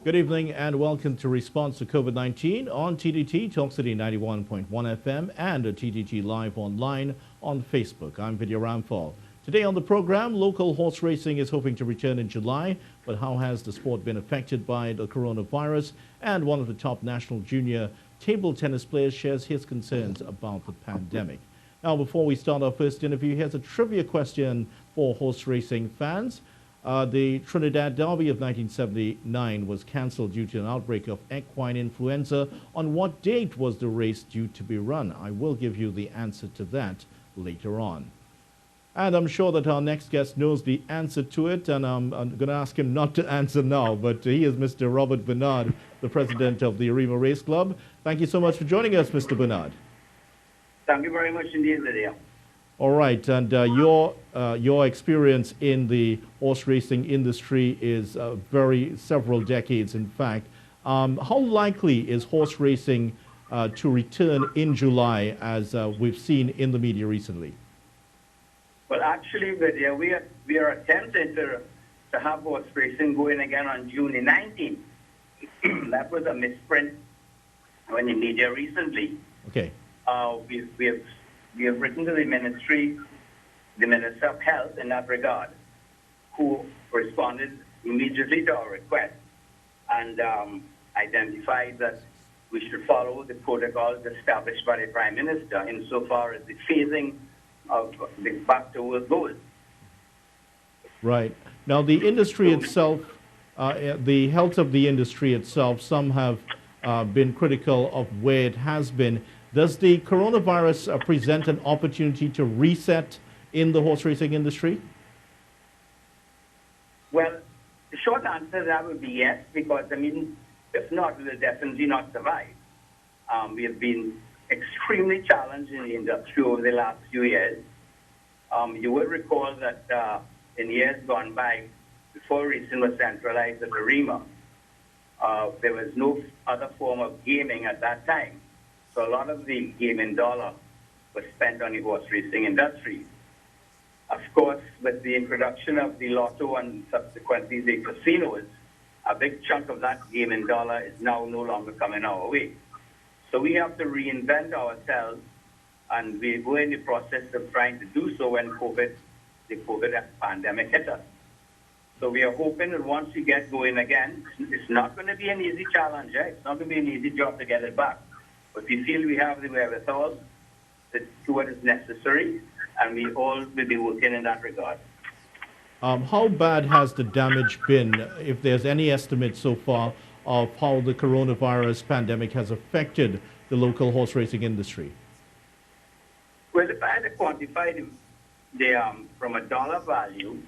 Good evening and welcome to Response to COVID-19 on TDT, Talk City 91.1 FM and TDT Live online on Facebook. I'm Vidia Ramphal. Today on the program, local horse racing is hoping to return in July, but how has the sport been affected by the coronavirus? And one of the top national junior table tennis players shares his concerns about the pandemic. Now, before we start our first interview, here's a trivia question for horse racing fans. The Trinidad Derby of 1979 was cancelled due to an outbreak of equine influenza. On what date was the race due to be run? I will give you the answer to that later on. And I'm sure that our next guest knows the answer to it, and I'm going to ask him not to answer now, but he is Mr. Robert Bernard, the president of the Arima Race Club. Thank you so much for joining us, Mr. Bernard. Thank you very much indeed, Lydia. All right, and your experience in the horse racing industry is several decades, in fact. How likely is horse racing to return in July, as we've seen in the media recently? Well, actually, Lydia, we are attempting to have horse racing going again on June the 19th. That was a misprint in the media recently. Okay. We have written to the Ministry, the Minister of Health in that regard, who responded immediately to our request and identified that we should follow the protocols established by the Prime Minister insofar as the phasing of the back to work goes. Right. Now, the industry itself, the health of the industry itself, some have been critical of where it has been. Does the coronavirus present an opportunity to reset in the horse racing industry? Well, the short answer to that would be yes, because, if not, we will definitely not survive. We have been extremely challenged in the industry over the last few years. You will recall that in years gone by, before racing was centralized at Arima, there was no other form of gaming at that time. So a lot of the gaming dollar was spent on the horse racing industry. Of course, with the introduction of the lotto and subsequently the casinos, a big chunk of that gaming dollar is now no longer coming our way. So we have to reinvent ourselves, and we're in the process of trying to do so when the COVID pandemic hit us. So we are hoping that once we get going again, it's not going to be an easy challenge. It's not going to be an easy job to get it back. But we feel we have the wherewithal to do what is necessary, and we all will be working in that regard. How bad has the damage been, if there's any estimate so far, of how the coronavirus pandemic has affected the local horse racing industry? Well, if I had to quantify from a dollar value,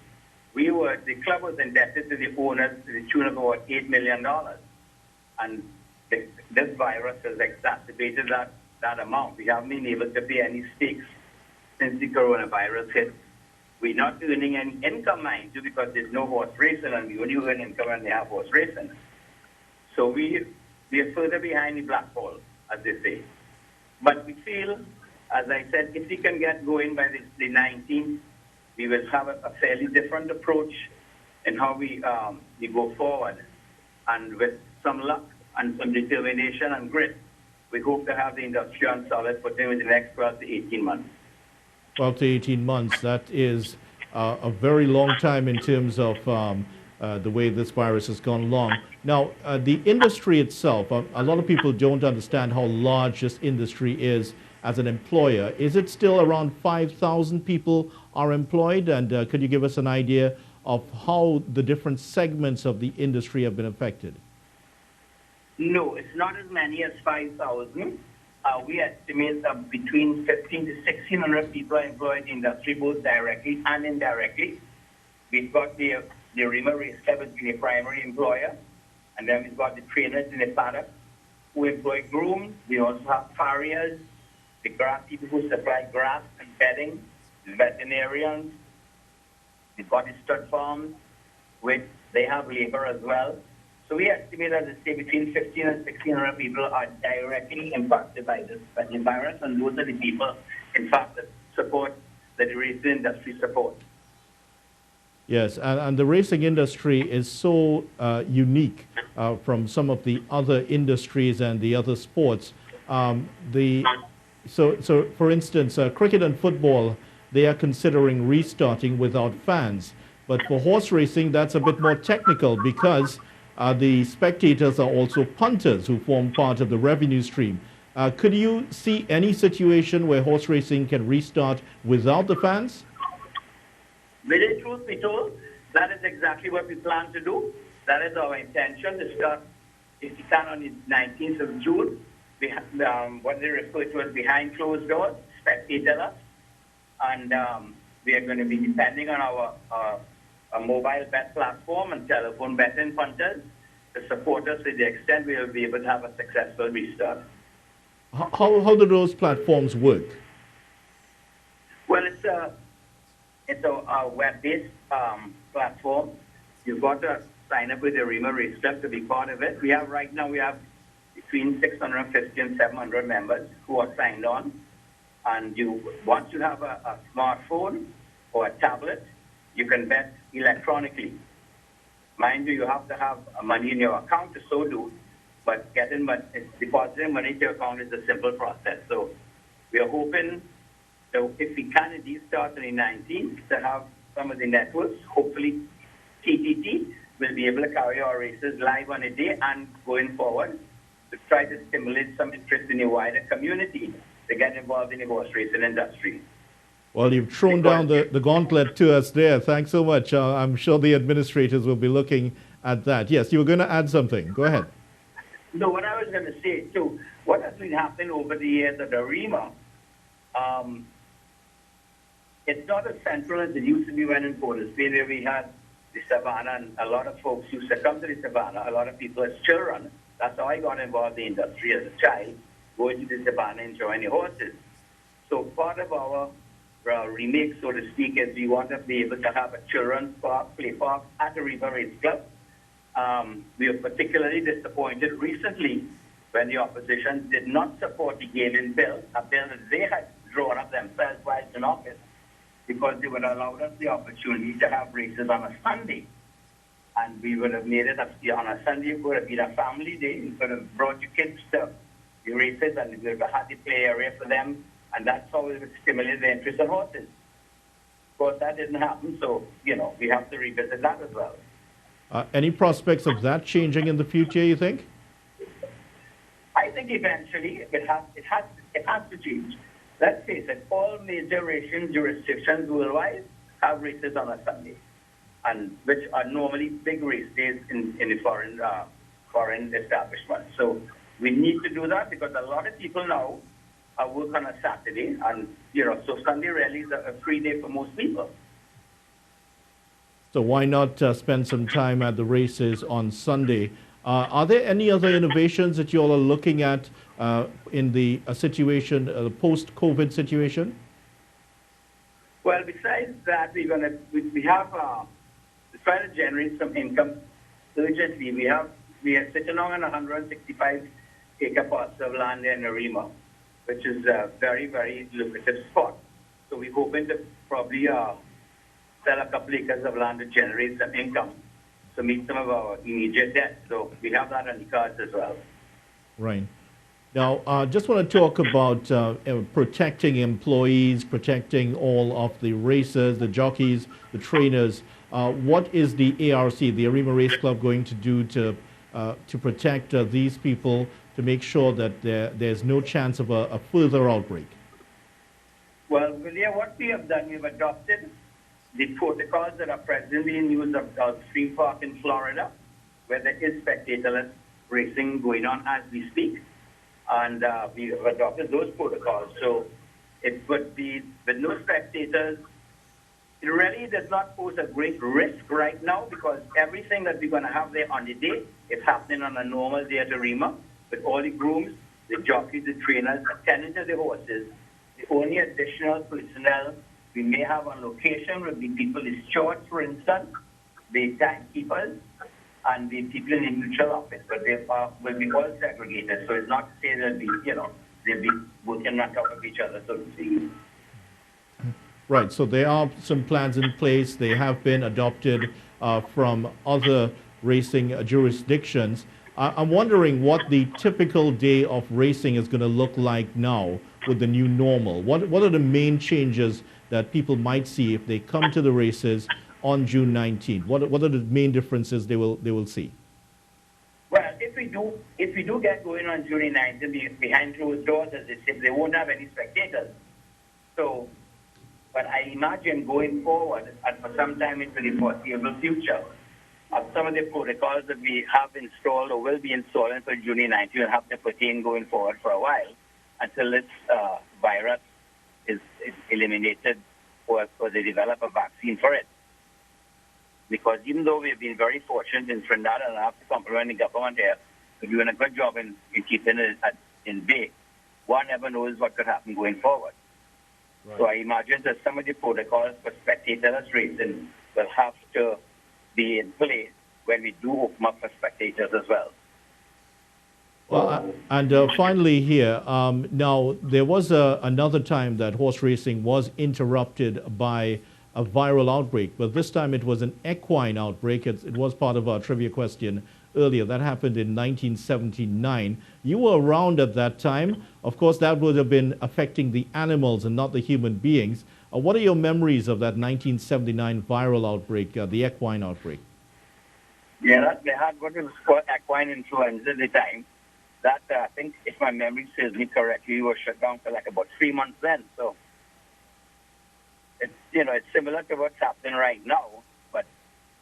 the club was indebted to the owners to the tune of about $8 million. And this virus has exacerbated that amount. We haven't been able to pay any stakes since the coronavirus hit. We're not earning any income, mind you, because there's no horse racing, and we only earn income when they have horse racing. So we are further behind the black ball, as they say. But we feel, as I said, if we can get going by the 19th, we will have a fairly different approach in how we go forward. And with some luck and some determination and grit, we hope to have the industry on solid footing within the next 12 to 18 months. 12 to 18 months, that is a very long time in terms of the way this virus has gone along. Now, the industry itself, a lot of people don't understand how large this industry is as an employer. Is it still around 5,000 people are employed? And could you give us an idea of how the different segments of the industry have been affected? No, it's not as many as 5,000. We estimate that between 1,500 to 1,600 people are employed in the industry, both directly and indirectly. We've got the Arima Race Club as the primary employer, and then we've got the trainers in the paddock who employ grooms. We also have farriers, the grass people who supply grass and bedding, the veterinarians. We've got the stud farms, which they have labor as well. So we estimate, as I say, between 1,500 and 1,600 people are directly impacted by this virus, and those are the people, in fact, that support, that the racing industry supports. Yes, and the racing industry is so unique from some of the other industries and the other sports. So for instance, cricket and football, they are considering restarting without fans. But for horse racing, that's a bit more technical because the spectators are also punters who form part of the revenue stream. Could you see any situation where horse racing can restart without the fans? Really, truth be told, that is exactly what we plan to do. That is our intention to start, if we can, on the 19th of June. We have, what they refer to as behind closed doors, spectatorless. And we are going to be depending on our mobile bet platform and telephone betting punters to support us to the extent we will be able to have a successful restart. How do those platforms work? Well, it's a web-based platform. You've got to sign up with the Arima Race Club to be part of it. We have between 650 and 700 members who are signed on. And once you have a smartphone or a tablet, you can bet electronically. Mind you, you have to have money in your account to so do, but depositing money to your account is a simple process. So we are hoping, so if we can indeed start on the 19th, to have some of the networks, hopefully TTT will be able to carry our races live on a day and going forward to try to stimulate some interest in the wider community to get involved in the horse racing industry. Well, you've thrown down the gauntlet to us there. Thanks so much. I'm sure the administrators will be looking at that. Yes, you were going to add something. Go ahead. No, what I was going to say, too, what has been happening over the years at Arima, it's not as central as it used to be when in Port of Spain, where we had the Savannah, and a lot of folks used to come to the Savannah, a lot of people as children. That's how I got involved in the industry as a child, going to the Savannah, enjoying the horses. So part of our remake, so to speak, is we want to be able to have a children's park, play park at the River Race Club. We were particularly disappointed recently when the opposition did not support the gaming bill, a bill that they had drawn up themselves while in office, because they would allow us the opportunity to have races on a Sunday. And we would have made it on a Sunday, it would have been a family day. You could have brought your kids to the races and we would have had the play area for them. And that's how we would stimulate the interest in horses. Of course, that didn't happen, so, we have to revisit that as well. Any prospects of that changing in the future, you think? I think eventually it has to change. Let's face it, all major racing jurisdictions worldwide have races on a Sunday, and which are normally big race days in the foreign establishments. So we need to do that because a lot of people now work on a Saturday, and so Sunday really is a free day for most people. So why not spend some time at the races on Sunday? Are there any other innovations that you all are looking at in the situation, the post-COVID situation? Well, besides that, we have to try to generate some income urgently. We are sitting on 165-acre parcel of land in Arima, which is a very, very lucrative spot. So we're hoping to probably sell a couple acres of land to generate some income to meet some of our immediate debts. So we have that on the cards as well. Right. Now, just want to talk about protecting employees, protecting all of the racers, the jockeys, the trainers. What is the ARC, the Arima Race Club, going to do to protect these people, to make sure that there's no chance of a further outbreak? Well, Vidia, what we have done, we've adopted the protocols that are presently in use of Gulfstream Park in Florida, where there is spectatorless racing going on as we speak. And we have adopted those protocols. So it would be with no spectators. It really does not pose a great risk right now because everything that we're going to have there on the day is happening on a normal day at Arima, with all the grooms, the jockeys, the trainers attending to the horses. The only additional personnel we may have on location would be people in stewards, for instance, the timekeepers, and the people in the neutral office, but they will be all segregated. So it's not to say they'll be working on top of each other, so to speak. Right. So there are some plans in place. They have been adopted from other racing jurisdictions. I'm wondering what the typical day of racing is going to look like now with the new normal. What are the main changes that people might see if they come to the races on June 19th? What are the main differences they will see? Well, if we do get going on June 19th behind closed doors, as they say, they won't have any spectators. So, but I imagine going forward and for some time into the foreseeable future, some of the protocols that we have installed or will be installing for June 19th will have to pertain going forward for a while until this virus is eliminated or they develop a vaccine for it. Because even though we've been very fortunate in Trinidad, and I have to compliment the government here for doing a good job in keeping it in bay, one never knows what could happen going forward. Right. So I imagine that some of the protocols for spectators racing will have to be in place when we do open up for spectators as well. Well, and finally here, now there was another time that horse racing was interrupted by a viral outbreak, but this time it was an equine outbreak. It was part of our trivia question earlier. That happened in 1979. You were around at that time. Of course, that would have been affecting the animals and not the human beings. What are your memories of that 1979 viral outbreak, the equine outbreak? Yeah, they had what was called equine influenza at the time. That, I think, if my memory serves me correctly, was shut down for like about 3 months then. So, it's similar to what's happening right now. But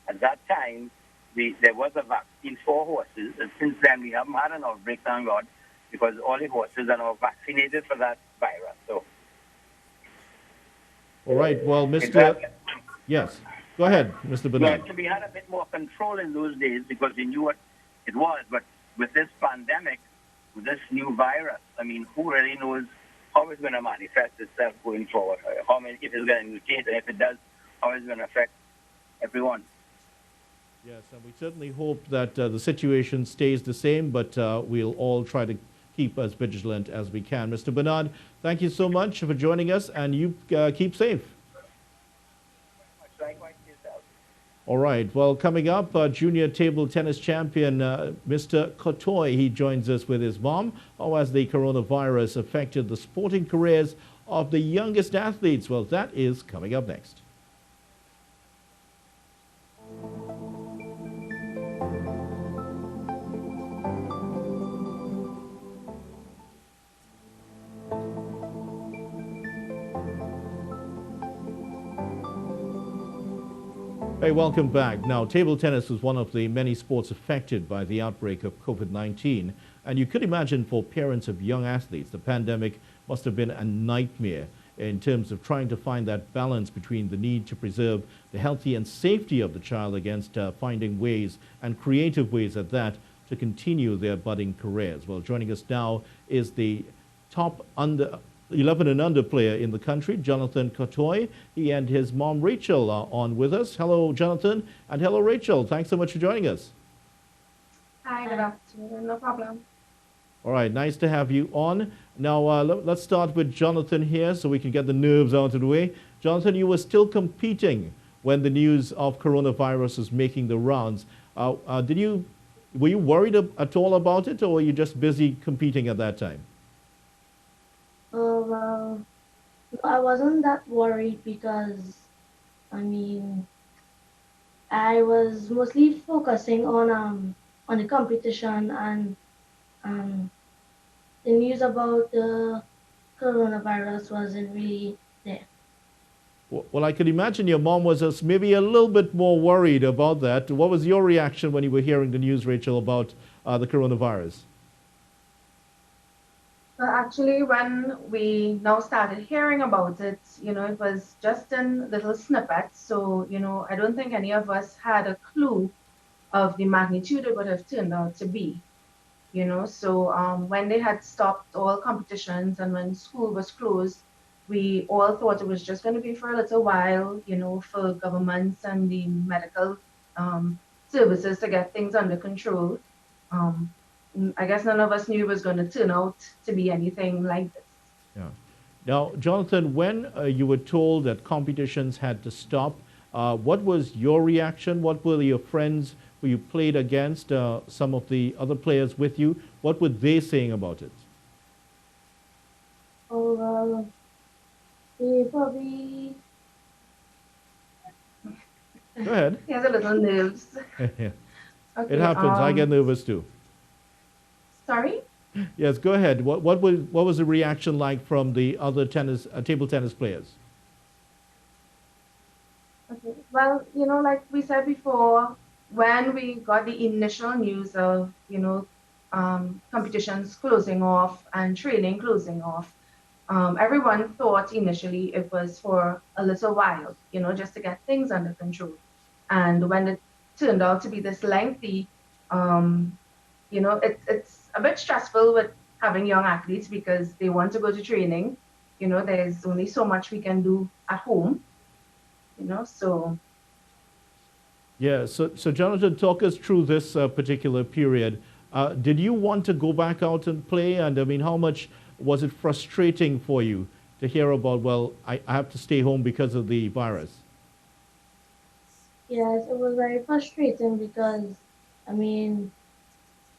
at that time, there was a vaccine for horses. And since then, we haven't had an outbreak, thank God, because all the horses are now vaccinated for that virus. So, all right. Well, Mr. Yes. Go ahead, Mr. Bernard. Well, we had a bit more control in those days because we knew what it was. But with this pandemic, with this new virus, I mean, who really knows how it's going to manifest itself going forward? If it's going to mutate, and if it does, how it's going to affect everyone? Yes, and we certainly hope that the situation stays the same, but we'll all try to keep as vigilant as we can. Mr. Bernard, thank you so much for joining us, and you keep safe. Likewise yourself. All right. Well, coming up, junior table tennis champion Mr. Kotoy, he joins us with his mom. How has the coronavirus affected the sporting careers of the youngest athletes? Well, that is coming up next. Hey, welcome back. Now, table tennis is one of the many sports affected by the outbreak of COVID-19. And you could imagine for parents of young athletes, the pandemic must have been a nightmare in terms of trying to find that balance between the need to preserve the healthy and safety of the child against finding ways, and creative ways at that, to continue their budding careers. Well, joining us now is the top 11 and under player in the country, Jonathan Kotoy. He and his mom, Rachel, are on with us. Hello, Jonathan, and hello, Rachel. Thanks so much for joining us. Hi, good afternoon. No problem. All right, nice to have you on. Now, let's start with Jonathan here so we can get the nerves out of the way. Jonathan, you were still competing when the news of coronavirus was making the rounds. Were you worried at all about it, or were you just busy competing at that time? Well, I wasn't that worried because, I mean, I was mostly focusing on the competition and the news about the coronavirus wasn't really there. Well, I could imagine your mom was just maybe a little bit more worried about that. What was your reaction when you were hearing the news, Rachel, about the coronavirus? Well, actually, when we now started hearing about it, it was just in little snippets. So, I don't think any of us had a clue of the magnitude it would have turned out to be. So when they had stopped all competitions and when school was closed, we all thought it was just going to be for a little while, for governments and the medical services to get things under control. I guess none of us knew it was going to turn out to be anything like this. Yeah. Now, Jonathan, when you were told that competitions had to stop, what was your reaction? What were your friends who you played against, some of the other players with you, what were they saying about it? Oh, well, we probably, Go ahead. He has a little nerves. It Okay, happens. I get nervous too. sorry? Yes, go ahead. What was the reaction like from the other tennis, table tennis players? Okay. Well, like we said before, when we got the initial news of, competitions closing off and training closing off, everyone thought initially it was for a little while, just to get things under control. And when it turned out to be this lengthy, um, it's a bit stressful with having young athletes because they want to go to training. There's only so much we can do at home, so Yeah, so Jonathan, talk us through this particular period. Did you want to go back out and play? And I mean, how much was it frustrating for you to hear about, well, I have to stay home because of the virus? yes, it was very frustrating because, I mean,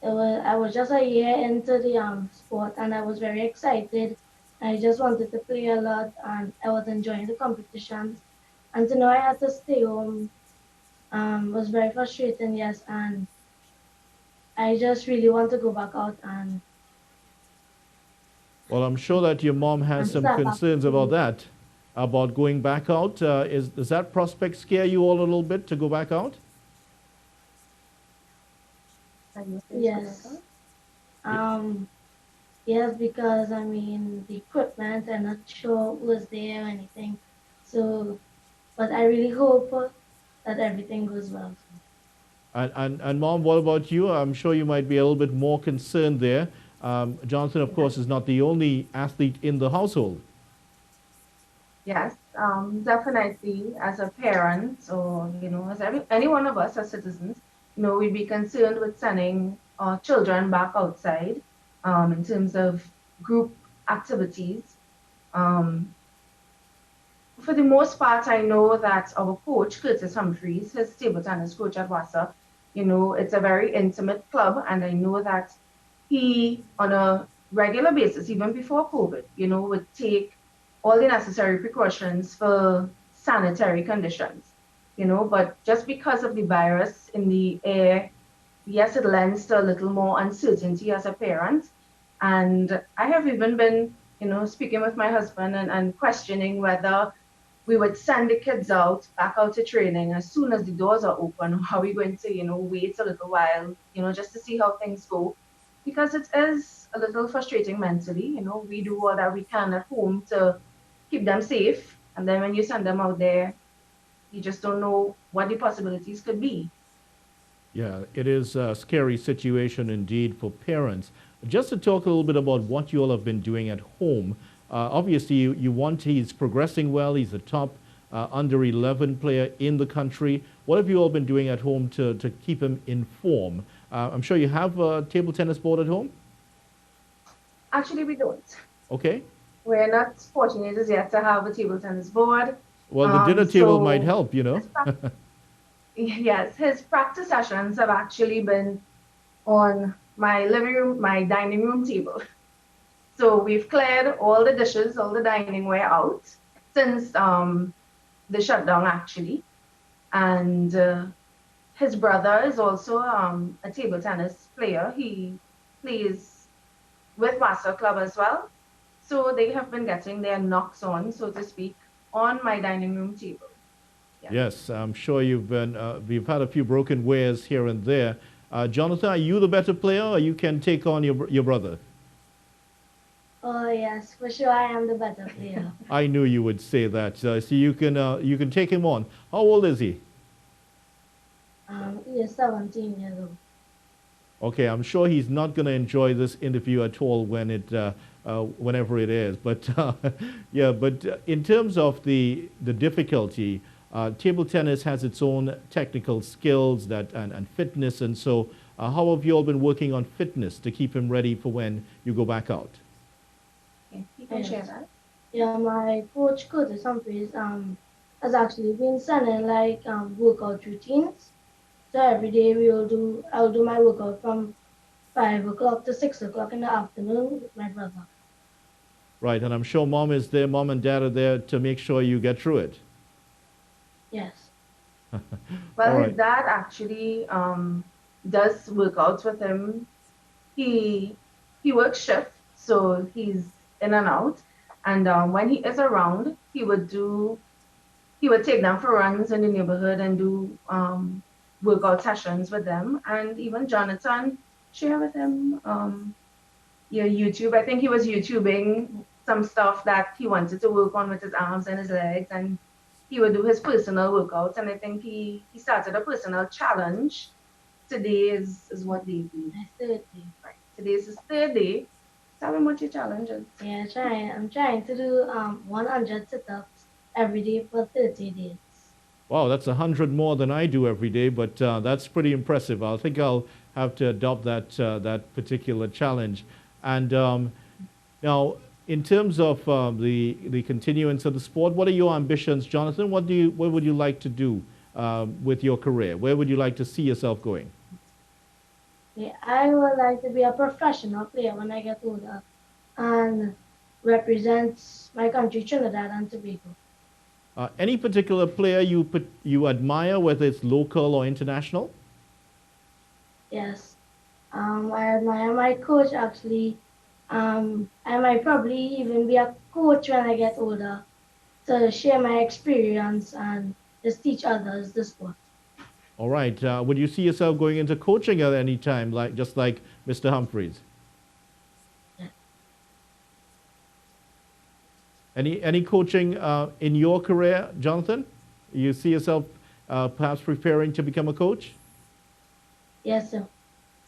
I was just a year into the sport and I was very excited. I just wanted to play a lot and I was enjoying the competitions. And to know I had to stay home was very frustrating, yes. And I just really want to go back out Well, I'm sure that your mom has and some start back concerns about playing. that, about going back out. Does that prospect scare you all a little bit to go back out? can you please correct Yes. us? Um, yes, because I mean the equipment, I'm not sure was there or anything. So, but I really hope that everything goes well. And Mom, what about you? I'm sure you might be a little bit more concerned there. Jonathan, of Yes. course, is not the only athlete in the household. Yes, definitely as a parent or, as any one of us as citizens, we'd be concerned with sending our children back outside in terms of group activities. Um, for the most part, I know that our coach, Curtis Humphreys, his table tennis coach at Wassa, it's a very intimate club. And I know that he, on a regular basis, even before COVID, would take all the necessary precautions for sanitary conditions, but just because of the virus in the air, yes, it lends to a little more uncertainty as a parent. And I have even been, speaking with my husband and questioning whether we would send the kids out back out to training as soon as the doors are open. Are we going to, wait a little while, just to see how things go? Because it is a little frustrating mentally. We do all that we can at home to keep them safe. And then when you send them out there, you just don't know what the possibilities could be. Yeah, it is a scary situation indeed for parents. Just to talk a little bit about what you all have been doing at home. Obviously, he's progressing well. He's a top under 11 player in the country. What have you all been doing at home to keep him in form? I'm sure you have a table tennis board at home. Actually, we don't. Okay. We're not fortunate as yet to have a table tennis board. Well, the dinner table might So help, you know. his yes, his practice sessions have actually been on my living room, my dining room table. So we've cleared all the dishes, all the dining ware out since the shutdown actually. And his brother is also a table tennis player. He plays with Master Club as well. So they have been getting their knocks on, so to speak, on my dining room table. Yeah. Yes, I'm sure we've had a few broken wares here and there. Jonathan, are you the better player or you can take on your brother? Oh yes, for sure I am the better player. I knew you would say that. So you can take him on. How old is he? He is 17 years old. Okay, I'm sure he's not going to enjoy this interview at all whenever it is. But yeah, but in terms of the difficulty, table tennis has its own technical skills and fitness, and so how have you all been working on fitness to keep him ready for when you go back out? Okay, you can share Yes. that. Yeah, my coach Curtis Humphreys has actually been sending like workout routines. So every day I'll do my workout from 5 o'clock to 6 o'clock in the afternoon with my brother. Right, and I'm sure mom is there, mom and dad are there to make sure you get through it. Yes. All Well, his right. dad actually does workouts with him. He he works shift, so he's in and out. And when he is around, he would take them for runs in the neighborhood and do workout sessions with them. And even Jonathan share with him yeah, YouTube. I think he was YouTubing some stuff that he wanted to work on with his arms and his legs, and he would do his personal workouts. And I think he started a personal challenge. Today is what day is it? My third day. Right. Today is his third day. Tell him what your challenge is. Yeah, I'm trying to do 100 sit-ups every day for 30 days. Wow, that's 100 more than I do every day, but that's pretty impressive. I think I'll have to adopt that particular challenge. And now, in terms of the continuance of the sport, what are your ambitions, Jonathan? What would you like to do with your career? Where would you like to see yourself going? Yeah, I would like to be a professional player when I get older and represent my country, Trinidad and Tobago. Any particular player you admire, whether it's local or international? Yes. I admire my coach actually. I might probably even be a coach when I get older to share my experience and just teach others the sport. All right. Would you see yourself going into coaching at any time, like just like Mr. Humphreys? Yeah. Any coaching in your career, Jonathan? You see yourself perhaps preparing to become a coach? Yes, sir.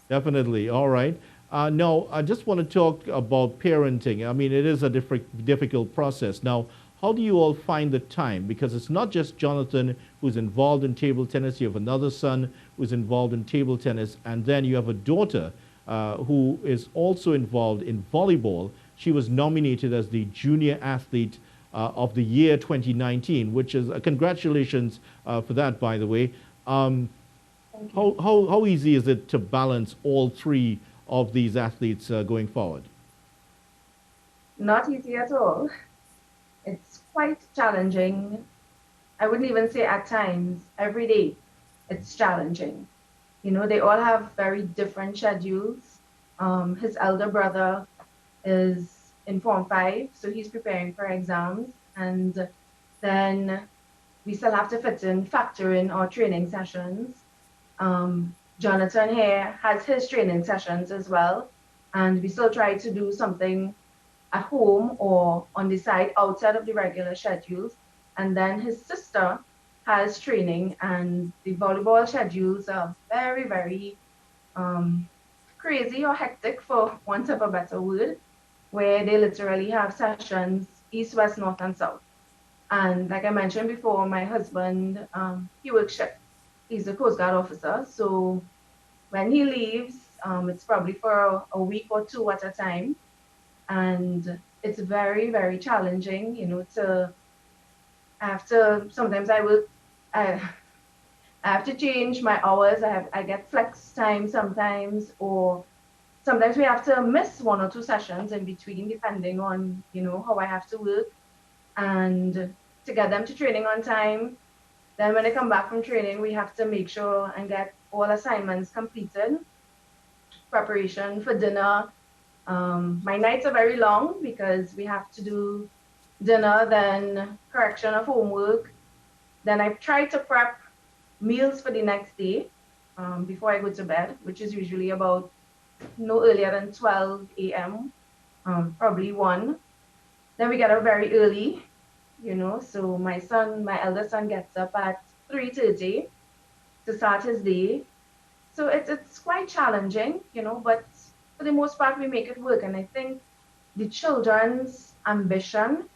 Definitely. All right. No, I just want to talk about parenting. I mean, it is a difficult process. Now, how do you all find the time? Because it's not just Jonathan who's involved in table tennis. You have another son who's involved in table tennis, and then you have a daughter who is also involved in volleyball. She was nominated as the Junior Athlete of the Year 2019, which is congratulations for that, by the way. Thank you. How easy is it to balance all three of these athletes going forward? Not easy at all. It's quite challenging. I wouldn't even say at times, every day it's challenging. You know, they all have very different schedules. His elder brother is in Form 5, so he's preparing for exams. And then we still have to factor in our training sessions. Jonathan here has his training sessions as well. And we still try to do something at home or on the side outside of the regular schedules. And then his sister has training, and the volleyball schedules are very, very crazy or hectic, for want of a better word, where they literally have sessions east, west, north, and south. And like I mentioned before, my husband, he works shift. He's a Coast Guard officer. So when he leaves, it's probably for a week or two at a time. And it's very, very challenging, you know, sometimes I, I have to change my hours. I get flex time sometimes, or sometimes we have to miss one or two sessions in between, depending on, you know, how I have to work and to get them to training on time. Then when they come back from training, we have to make sure and get all assignments completed, preparation for dinner. My nights are very long because we have to do dinner, then correction of homework. Then I try to prep meals for the next day before I go to bed, which is usually about no earlier than 12 a.m., probably 1. Then we get up very early, you know, so my elder son gets up at 3:30 to start his day. So it's quite challenging, you know, but for the most part, we make it work. And I think the children's ambition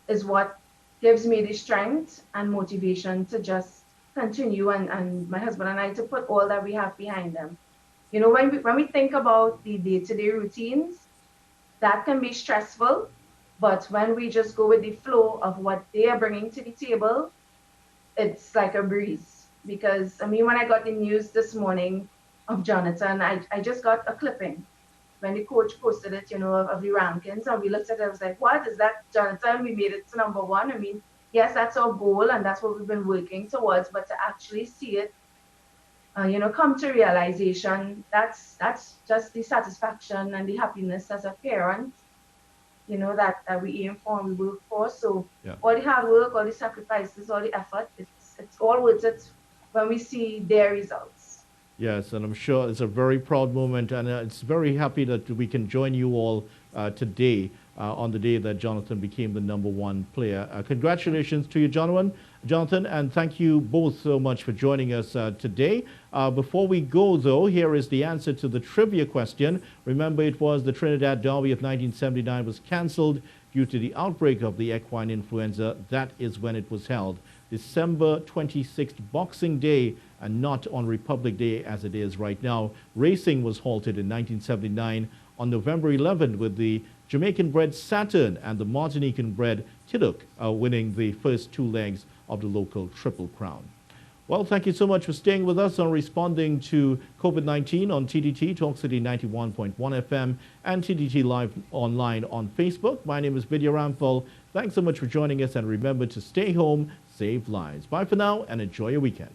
is what gives me the strength and motivation to just continue, and my husband and I to put all that we have behind them. You know, when we think about the day-to-day routines, that can be stressful, But when we just go with the flow of what they are bringing to the table, it's like a breeze. Because, I mean, when I got the news this morning of Jonathan, I just got a clipping when the coach posted it, of the rankings. And we looked at it, I was like, what is that, Jonathan? We made it to number one. I mean, yes, that's our goal and that's what we've been working towards, but to actually see it, come to realization, that's just the satisfaction and the happiness as a parent, that we aim for and we work for. So Yeah. all the hard work, all the sacrifices, all the effort, it's all worth it when we see their results. Yes, and I'm sure it's a very proud moment, and it's very happy that we can join you all today on the day that Jonathan became the number one player. Congratulations to you, Jonathan, and thank you both so much for joining us today. Before we go, though, here is the answer to the trivia question. Remember, it was the Trinidad Derby of 1979 was cancelled due to the outbreak of the equine influenza. That is when it was held. December 26th, Boxing Day, and not on Republic Day as it is right now. Racing was halted in 1979 on November 11th with the Jamaican-bred Saturn and the Martinican-bred Tiduk winning the first two legs of the local Triple Crown. Well, thank you so much for staying with us on responding to COVID-19 on TDT, Talk City 91.1 FM, and TDT Live Online on Facebook. My name is Vidia Ramphal. Thanks so much for joining us, and remember to stay home, save lives. Bye for now, and enjoy your weekend.